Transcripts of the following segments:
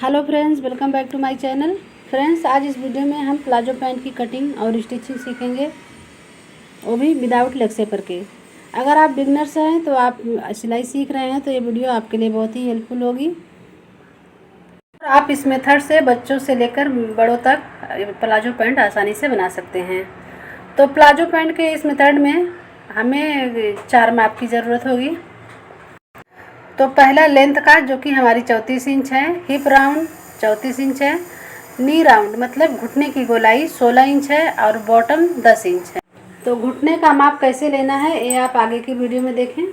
Hello friends, welcome back to my channel. Friends, आज इस video में हम प्लाजो पैंट की कटिंग और स्टिचिंग सीखेंगे, वो भी विदाउट लेग शेपर के। अगर आप बिगनर्स हैं तो आप सिलाई सीख रहे हैं तो ये वीडियो आपके लिए बहुत ही हेल्पफुल होगी। और आप इस मेथड से बच्चों से लेकर बड़ों तक प्लाजो पैंट आसानी से बना सकते हैं। तो प्लाजो पैंट के इस मेथड में हमें 4 माप की ज़रूरत होगी। तो पहला लेंथ का, जो कि हमारी 34 इंच है, हिप राउंड 34 इंच है, नी राउंड मतलब घुटने की गोलाई 16 इंच है और बॉटम 10 इंच है। तो घुटने का माप कैसे लेना है ये आप आगे की वीडियो में देखें।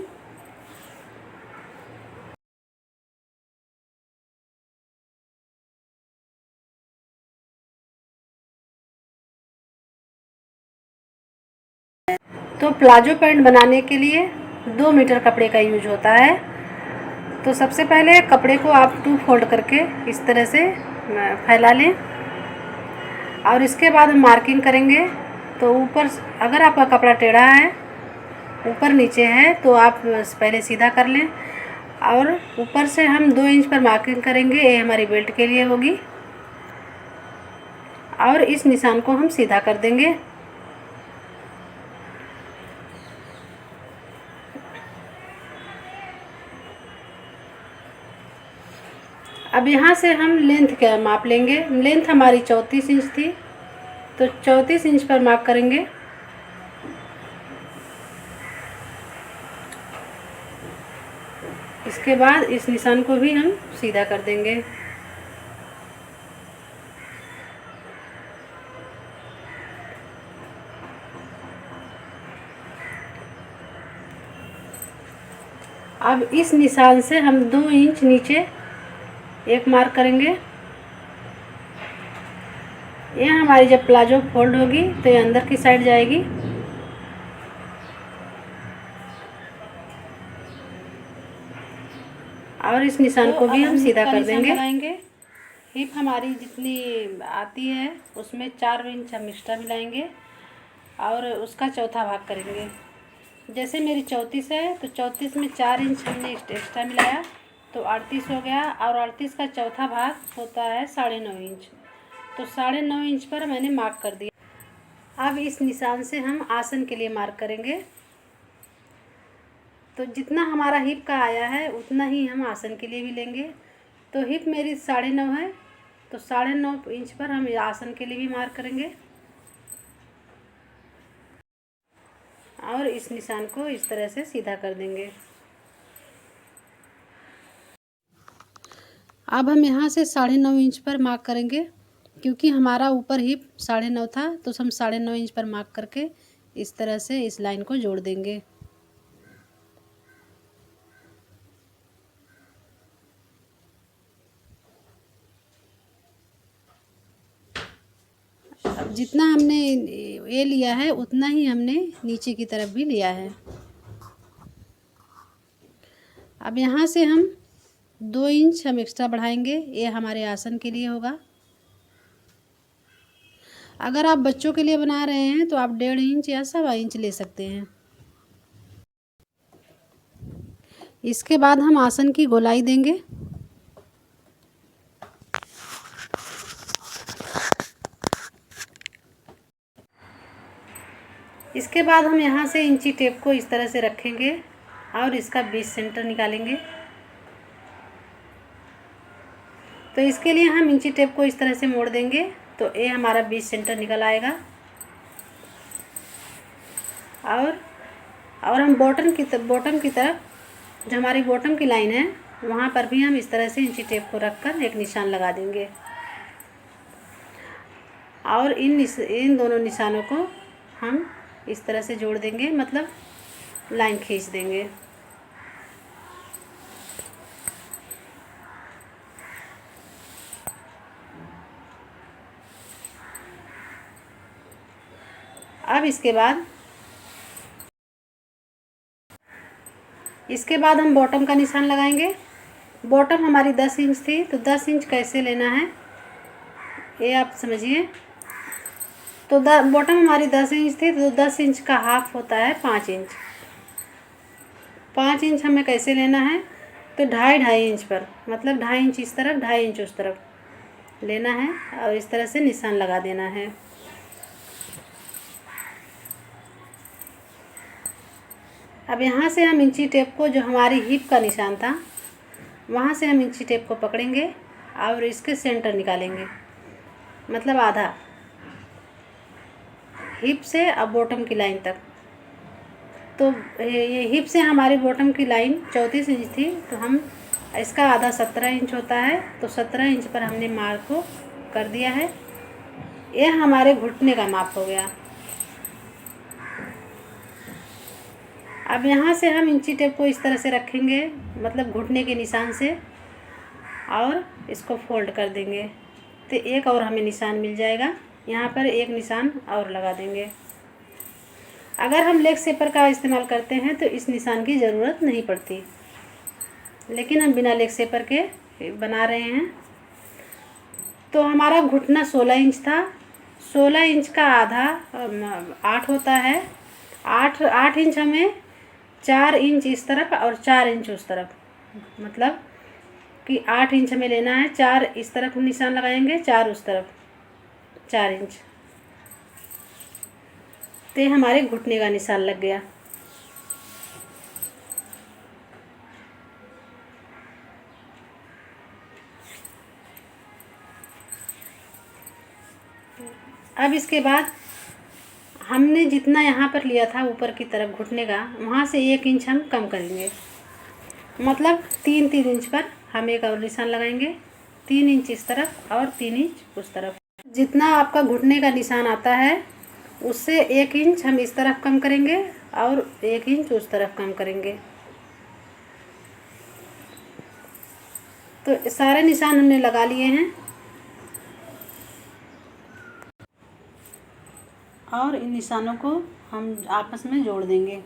तो प्लाजो पैंट बनाने के लिए 2 मीटर कपड़े का यूज होता है। तो सबसे पहले कपड़े को आप 2 फोल्ड करके इस तरह से फैला लें और इसके बाद हम मार्किंग करेंगे। तो ऊपर, अगर आपका कपड़ा टेढ़ा है, ऊपर नीचे है, तो आप पहले सीधा कर लें और ऊपर से हम 2 इंच पर मार्किंग करेंगे। ये हमारी बेल्ट के लिए होगी और इस निशान को हम सीधा कर देंगे। अब यहाँ से हम लेंथ का माप लेंगे। लेंथ हमारी 34 इंच थी, तो 34 इंच पर माप करेंगे। इसके बाद इस निशान को भी हम सीधा कर देंगे। अब इस निशान से हम 2 इंच नीचे एक मार्क करेंगे। ये हमारी जब प्लाजो फोल्ड होगी तो ये अंदर की साइड जाएगी। और इस निशान को भी हम सीधा कर देंगे। हिप हमारी जितनी आती है उसमें 4 इंच हम एक्स्ट्रा मिलाएंगे और उसका चौथा भाग करेंगे। जैसे मेरी 34 है तो 34 में 4 इंच हमने एक्स्ट्रा मिलाया तो 38 हो गया और 38 का चौथा भाग होता है 9.5 इंच। तो 9.5 इंच पर मैंने मार्क कर दिया। अब इस निशान से हम आसन के लिए मार्क करेंगे। तो जितना हमारा हिप का आया है उतना ही हम आसन के लिए भी लेंगे। तो हिप मेरी 9.5 है, तो 9.5 इंच पर हम आसन के लिए भी मार्क करेंगे और इस निशान को इस तरह से सीधा कर देंगे। अब हम यहाँ से 9.5 इंच पर मार्क करेंगे, क्योंकि हमारा ऊपर हिप 9.5 था, तो हम 9.5 इंच पर मार्क करके इस तरह से इस लाइन को जोड़ देंगे। अब जितना हमने ये लिया है उतना ही हमने नीचे की तरफ भी लिया है। अब यहाँ से हम 2 इंच हम एक्स्ट्रा बढ़ाएंगे, ये हमारे आसन के लिए होगा। अगर आप बच्चों के लिए बना रहे हैं तो आप 1.5 इंच या 1.25 इंच ले सकते हैं। इसके बाद हम आसन की गोलाई देंगे। इसके बाद हम यहाँ से इंची टेप को इस तरह से रखेंगे और इसका 20 सेंटर निकालेंगे। तो इसके लिए हम इंची टेप को इस तरह से मोड़ देंगे तो ये हमारा 20 सेंटर निकल आएगा। और हम बॉटम की तरफ, जो हमारी बॉटम की लाइन है, वहाँ पर भी हम इस तरह से इंची टेप को रखकर एक निशान लगा देंगे और इन दोनों निशानों को हम इस तरह से जोड़ देंगे, मतलब लाइन खींच देंगे। अब इसके बाद हम बॉटम का निशान लगाएंगे। बॉटम हमारी 10 इंच थी, तो 10 इंच कैसे लेना है ये आप समझिए। तो बॉटम हमारी 10 इंच थी, तो 10 इंच का हाफ होता है 5 इंच। 5 इंच हमें कैसे लेना है, तो 2.5 इंच पर, मतलब 2.5 इंच इस तरफ 2.5 इंच उस तरफ लेना है और इस तरह से निशान लगा देना है। अब यहाँ से हम इंची टेप को, जो हमारी हिप का निशान था, वहाँ से हम इंची टेप को पकड़ेंगे और इसके सेंटर निकालेंगे, मतलब आधा हिप से अब बॉटम की लाइन तक। तो ये हिप से हमारी बॉटम की लाइन 34 इंच थी, तो हम इसका आधा 17 इंच होता है, तो 17 इंच पर हमने मार्क को कर दिया है। यह हमारे घुटने का माप हो गया। अब यहाँ से हम इंची टेप को इस तरह से रखेंगे, मतलब घुटने के निशान से, और इसको फोल्ड कर देंगे तो एक और हमें निशान मिल जाएगा। यहाँ पर एक निशान और लगा देंगे। अगर हम लेग शेपर का इस्तेमाल करते हैं तो इस निशान की ज़रूरत नहीं पड़ती, लेकिन हम बिना लेग शेपर के बना रहे हैं। तो हमारा घुटना 16 इंच था, 16 इंच का आधा 8 होता है। 8 इंच हमें 4 इंच इस तरफ और 4 इंच उस तरफ, मतलब कि 8 इंच हमें लेना है। 4 इस तरफ निशान लगाएंगे, 4 उस तरफ, 4 इंच। तो हमारे घुटने का निशान लग गया। अब इसके बाद हमने जितना यहाँ पर लिया था ऊपर की तरफ घुटने का, वहाँ से 1 इंच हम कम करेंगे, मतलब 3 इंच पर हम एक और निशान लगाएंगे। 3 इंच इस तरफ और 3 इंच उस तरफ। जितना आपका घुटने का निशान आता है उससे 1 इंच हम इस तरफ कम करेंगे और 1 इंच उस तरफ कम करेंगे। तो सारे निशान हमने लगा लिए हैं और इन निशानों को हम आपस में जोड़ देंगे।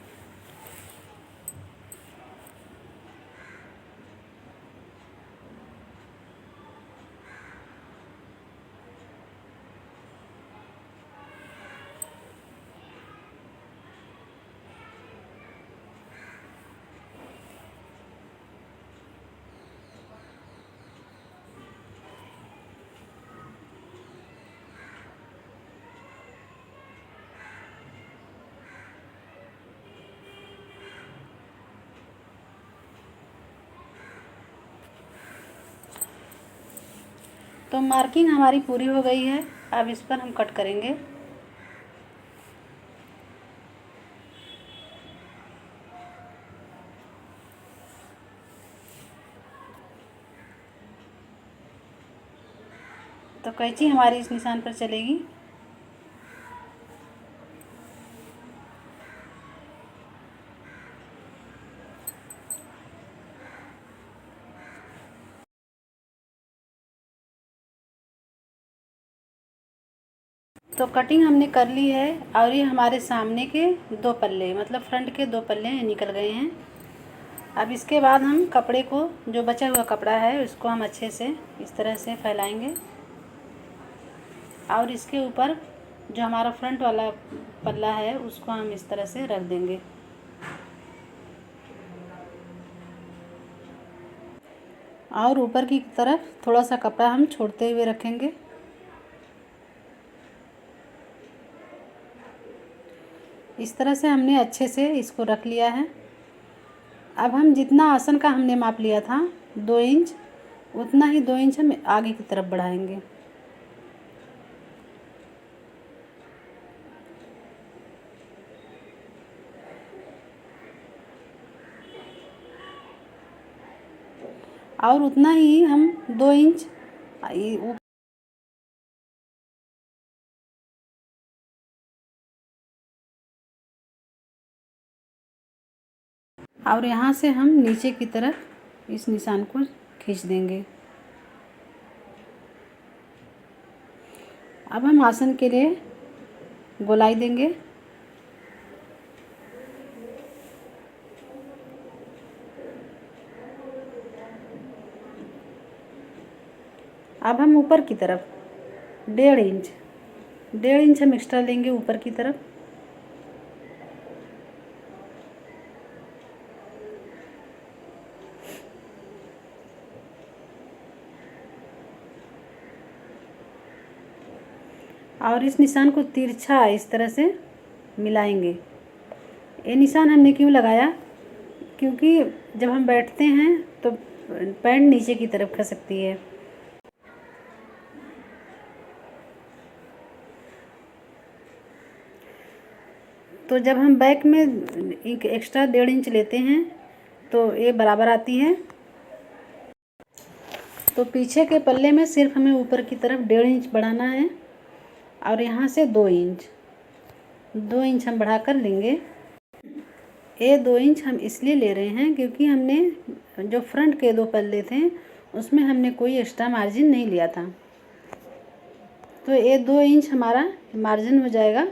तो मार्किंग हमारी पूरी हो गई है। अब इस पर हम कट करेंगे। तो कैंची हमारी इस निशान पर चलेगी। तो कटिंग हमने कर ली है और ये हमारे सामने के 2 पल्ले, मतलब फ्रंट के 2 पल्ले निकल गए हैं। अब इसके बाद हम कपड़े को, जो बचा हुआ कपड़ा है, उसको हम अच्छे से इस तरह से फैलाएंगे और इसके ऊपर जो हमारा फ्रंट वाला पल्ला है उसको हम इस तरह से रख देंगे। और ऊपर की तरफ थोड़ा सा कपड़ा हम छोड़ते हुए रखेंगे। इस तरह से हमने अच्छे से इसको रख लिया है। अब हम जितना आसन का हमने माप लिया था 2 इंच, उतना ही 2 इंच हम आगे की तरफ बढ़ाएंगे। और उतना ही हम 2 इंच और यहाँ से हम नीचे की तरफ इस निशान को खींच देंगे। अब हम आसन के लिए गोलाई देंगे। अब हम ऊपर की तरफ 1.5 इंच हम एक्स्ट्रा लेंगे ऊपर की तरफ। और इस निशान को तिरछा इस तरह से मिलाएंगे। ये निशान हमने क्यों लगाया, क्योंकि जब हम बैठते हैं तो पैंट नीचे की तरफ खसकती है। तो जब हम बैक में एक एक्स्ट्रा 1.5 इंच लेते हैं तो ये बराबर आती है। तो पीछे के पल्ले में सिर्फ हमें ऊपर की तरफ 1.5 इंच बढ़ाना है और यहाँ से 2 इंच हम बढ़ा कर लेंगे। ये 2 इंच हम इसलिए ले रहे हैं क्योंकि हमने जो फ्रंट के 2 पल्ले थे उसमें हमने कोई एक्स्ट्रा मार्जिन नहीं लिया था। तो ये 2 इंच हमारा मार्जिन हो जाएगा।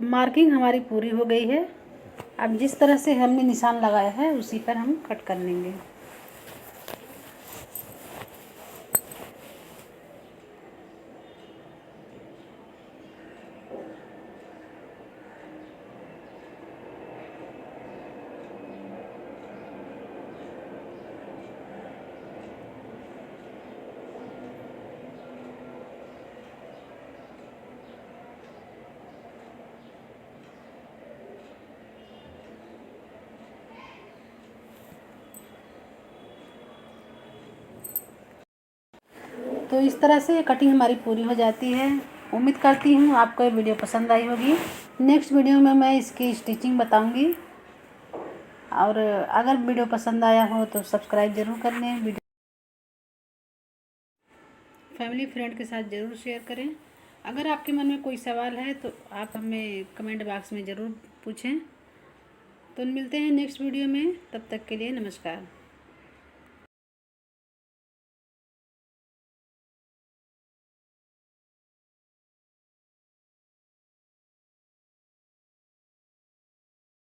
मार्किंग हमारी पूरी हो गई है। अब जिस तरह से हमने निशान लगाया है उसी पर हम कट कर लेंगे। तो इस तरह से कटिंग हमारी पूरी हो जाती है। उम्मीद करती हूँ आपको ये वीडियो पसंद आई होगी। नेक्स्ट वीडियो में मैं इसकी स्टिचिंग बताऊँगी। और अगर वीडियो पसंद आया हो तो सब्सक्राइब ज़रूर कर लें। वीडियो फैमिली फ्रेंड के साथ ज़रूर शेयर करें। अगर आपके मन में कोई सवाल है तो आप हमें कमेंट बॉक्स में ज़रूर पूछें। तो मिलते हैं नेक्स्ट वीडियो में, तब तक के लिए नमस्कार।